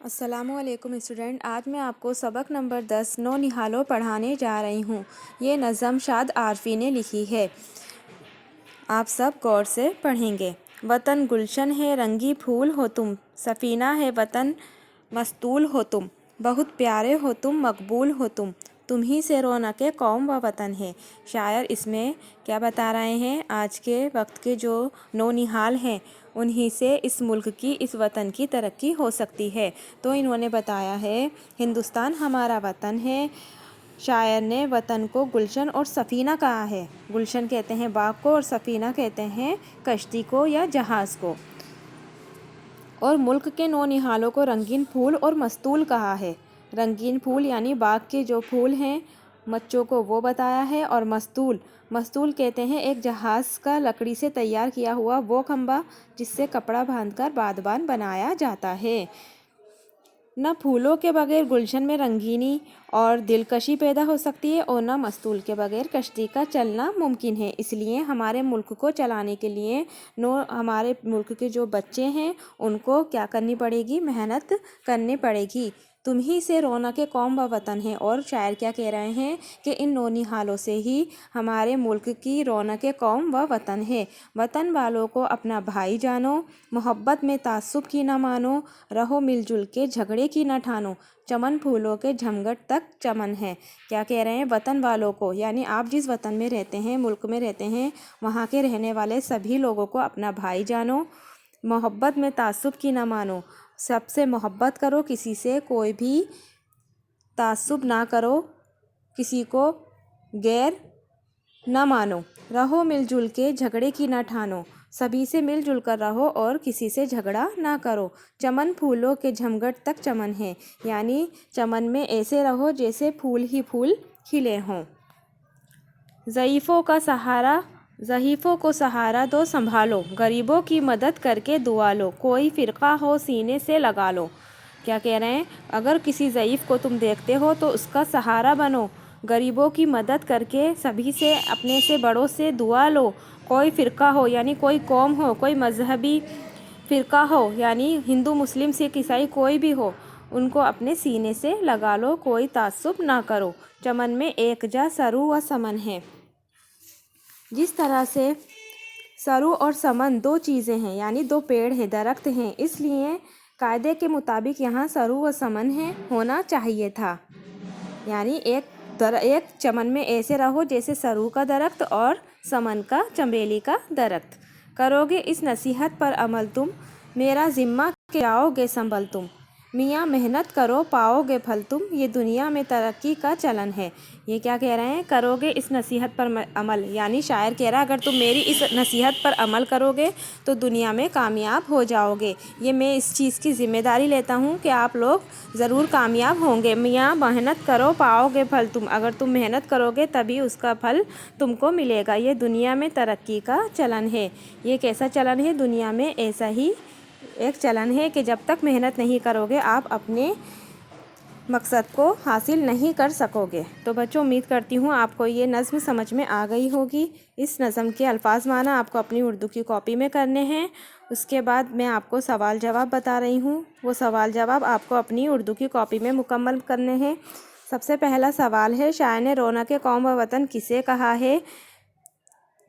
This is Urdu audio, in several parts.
السلام علیکم اسٹوڈنٹ، آج میں آپ کو سبق نمبر 10 نو نہالو پڑھانے جا رہی ہوں۔ یہ نظم شاد عارفی نے لکھی ہے، آپ سب غور سے پڑھیں گے۔ وطن گلشن ہے رنگی پھول ہو تم، سفینہ ہے وطن مستول ہو تم، بہت پیارے ہو تم مقبول ہو تم، تمہیں سے رونق قوم و وطن ہے۔ شاعر اس میں کیا بتا رہے ہیں؟ آج کے وقت کے جو نونہال ہیں انہی سے اس ملک کی، اس وطن کی ترقی ہو سکتی ہے۔ تو انہوں نے بتایا ہے ہندوستان ہمارا وطن ہے۔ شاعر نے وطن کو گلشن اور سفینہ کہا ہے۔ گلشن کہتے ہیں باغ کو اور سفینہ کہتے ہیں کشتی کو یا جہاز کو۔ اور ملک کے نونہالوں کو رنگین پھول اور مستول کہا ہے۔ رنگین پھول یعنی باغ کے جو پھول ہیں بچوں کو وہ بتایا ہے، اور مستول کہتے ہیں ایک جہاز کا لکڑی سے تیار کیا ہوا وہ کھمبا جس سے کپڑا باندھ کر بادبان بنایا جاتا ہے۔ نہ پھولوں کے بغیر گلشن میں رنگینی اور دلکشی پیدا ہو سکتی ہے، اور نہ مستول کے بغیر کشتی کا چلنا ممکن ہے۔ اس لیے ہمارے ملک کو چلانے کے لیے ہمارے ملک کے جو بچے ہیں ان کو کیا کرنی پڑے گی؟ محنت کرنی پڑے گی۔ تمہیں سے رونق قوم و وطن ہے، اور شاعر کیا کہہ رہے ہیں کہ ان نونہالوں سے ہی ہمارے ملک کی رونق قوم و وطن ہے۔ وطن والوں کو اپنا بھائی جانو، محبت میں تعصب کی نہ مانو، رہو مل جل کے جھگڑے کی نہ ٹھانو، چمن پھولوں کے جھمگٹ تک چمن ہے۔ کیا کہہ رہے ہیں؟ وطن والوں کو، یعنی آپ جس وطن میں رہتے ہیں، ملک میں رہتے ہیں، وہاں کے رہنے والے سبھی لوگوں کو اپنا بھائی جانو، محبت میں تعصب کی نہ مانو، سب سے محبت کرو، کسی سے کوئی بھی تعصب نہ کرو، کسی کو غیر نہ مانو، رہو مل جل کے جھگڑے کی نہ ٹھانو، سبھی سے مل جل کر رہو اور کسی سے جھگڑا نہ کرو، چمن پھولوں کے جھمگٹ تک چمن ہے، یعنی چمن میں ایسے رہو جیسے پھول ہی پھول کھلے ہوں۔ ضعیفوں کو سہارا دو سنبھالو، غریبوں کی مدد کر کے دعا لو، کوئی فرقہ ہو سینے سے لگا لو۔ کیا کہہ رہے ہیں؟ اگر کسی ضعیف کو تم دیکھتے ہو تو اس کا سہارا بنو، غریبوں کی مدد کر کے سبھی سے، اپنے سے بڑوں سے دعا لو، کوئی فرقہ ہو یعنی کوئی قوم ہو، کوئی مذہبی فرقہ ہو یعنی ہندو مسلم سکھ عیسائی کوئی بھی ہو، ان کو اپنے سینے سے لگا لو، کوئی تعصب نہ کرو، چمن میں ایک جا سرو و سمن ہے۔ جس طرح سے سرو اور سمن دو چیزیں ہیں، یعنی دو پیڑ ہیں، درخت ہیں، اس لیے قاعدے کے مطابق یہاں سرو و سمن ہے ہونا چاہیے تھا، یعنی ایک چمن میں ایسے رہو جیسے سرو کا درخت اور سمن کا، چنبیلی کا درخت۔ کرو گے اس نصیحت پر عمل تم، میرا ذمہ کہ جاؤ گے سنبھل تم، میاں محنت کرو پاؤ گے پھل تم، یہ دنیا میں ترقی کا چلن ہے۔ یہ کیا کہہ رہے ہیں؟ کرو گے اس نصیحت پر عمل، یعنی شاعر کہہ رہا ہے اگر تم میری اس نصیحت پر عمل کرو گے تو دنیا میں کامیاب ہو جاؤ گے، یہ میں اس چیز کی ذمہ داری لیتا ہوں کہ آپ لوگ ضرور کامیاب ہوں گے۔ میاں محنت کرو پاؤ گے پھل تم، اگر تم محنت کرو گے تبھی اس کا پھل تم کو ملے گا، یہ دنیا میں ترقی کا چلن ہے۔ یہ کیسا چلن ہے؟ دنیا میں ایسا ہی ایک چلن ہے کہ جب تک محنت نہیں کرو گے آپ اپنے مقصد کو حاصل نہیں کر سکو گے۔ تو بچوں امید کرتی ہوں آپ کو یہ نظم سمجھ میں آ گئی ہوگی۔ اس نظم کے الفاظ معنی آپ کو اپنی اردو کی کاپی میں کرنے ہیں، اس کے بعد میں آپ کو سوال جواب بتا رہی ہوں، وہ سوال جواب آپ کو اپنی اردو کی کاپی میں مکمل کرنے ہیں۔ سب سے پہلا سوال ہے، شاعر نے رونق قوم و وطن کسے کہا ہے؟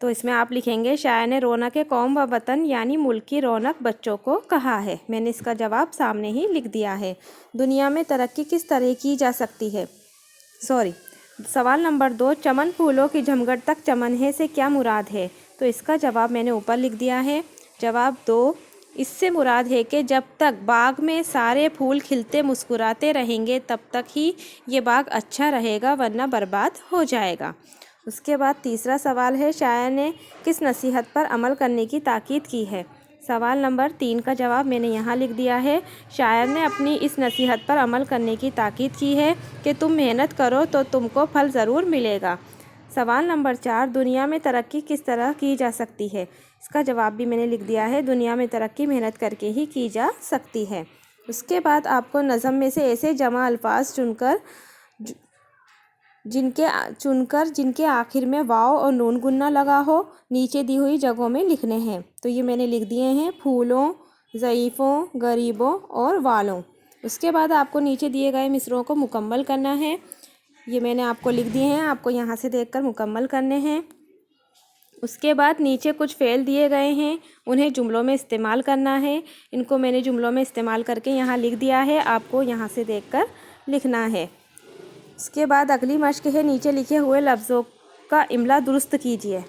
تو اس میں آپ لکھیں گے شاعر نے رونق قوم و وطن یعنی ملک کی رونق بچوں کو کہا ہے۔ میں نے اس کا جواب سامنے ہی لکھ دیا ہے۔ دنیا میں ترقی کس طرح کی جا سکتی ہے؟ سوال نمبر 2، چمن پھولوں کی جھمگٹ تک چمن ہے سے کیا مراد ہے؟ تو اس کا جواب میں نے اوپر لکھ دیا ہے۔ جواب 2، اس سے مراد ہے کہ جب تک باغ میں سارے پھول کھلتے مسکراتے رہیں گے تب تک ہی یہ باغ اچھا رہے گا، ورنہ برباد ہو جائے گا۔ اس کے بعد تیسرا سوال ہے، شاعر نے کس نصیحت پر عمل کرنے کی تاکید کی ہے؟ سوال نمبر 3 کا جواب میں نے یہاں لکھ دیا ہے۔ شاعر نے اپنی اس نصیحت پر عمل کرنے کی تاکید کی ہے کہ تم محنت کرو تو تم کو پھل ضرور ملے گا۔ سوال نمبر 4، دنیا میں ترقی کس طرح کی جا سکتی ہے؟ اس کا جواب بھی میں نے لکھ دیا ہے، دنیا میں ترقی محنت کر کے ہی کی جا سکتی ہے۔ اس کے بعد آپ کو نظم میں سے ایسے جمع الفاظ چن کر جن کے آخر میں واو اور نون گننا لگا ہو نیچے دی ہوئی جگہوں میں لکھنے ہیں۔ تو یہ میں نے لکھ دیے ہیں، پھولوں، ضعیفوں، غریبوں اور والوں۔ اس کے بعد آپ کو نیچے دیے گئے مصرعوں کو مکمل کرنا ہے. یہ میں نے آپ کو لکھ دیے ہیں، آپ کو یہاں سے دیکھ کر مکمل کرنے ہیں. اس کے بعد نیچے کچھ فعل دیے گئے ہیں، انہیں جملوں میں استعمال کرنا ہے. ان کو میں نے جملوں میں استعمال کر کے یہاں لکھ دیا ہے، آپ کو یہاں سے دیکھ کر لکھنا ہے. اس کے بعد اگلی مشق ہے، نیچے لکھے ہوئے لفظوں کا املا درست کیجیے.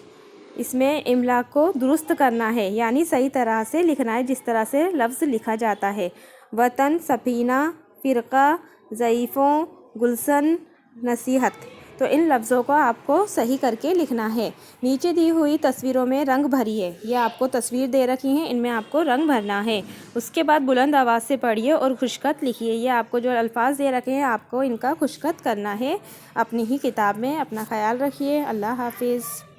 اس میں املا کو درست کرنا ہے، یعنی صحیح طرح سے لکھنا ہے جس طرح سے لفظ لکھا جاتا ہے. وطن، سفینہ، فرقہ، ضعیفوں، گلشن، نصیحت. تو ان لفظوں کو آپ کو صحیح کر کے لکھنا ہے. نیچے دی ہوئی تصویروں میں رنگ بھریے. یہ آپ کو تصویر دے رکھی ہیں، ان میں آپ کو رنگ بھرنا ہے. اس کے بعد بلند آواز سے پڑھیے اور خوشخط لکھیے. یہ آپ کو جو الفاظ دے رکھے ہیں، آپ کو ان کا خوشخط کرنا ہے اپنی ہی کتاب میں. اپنا خیال رکھیے. اللہ حافظ.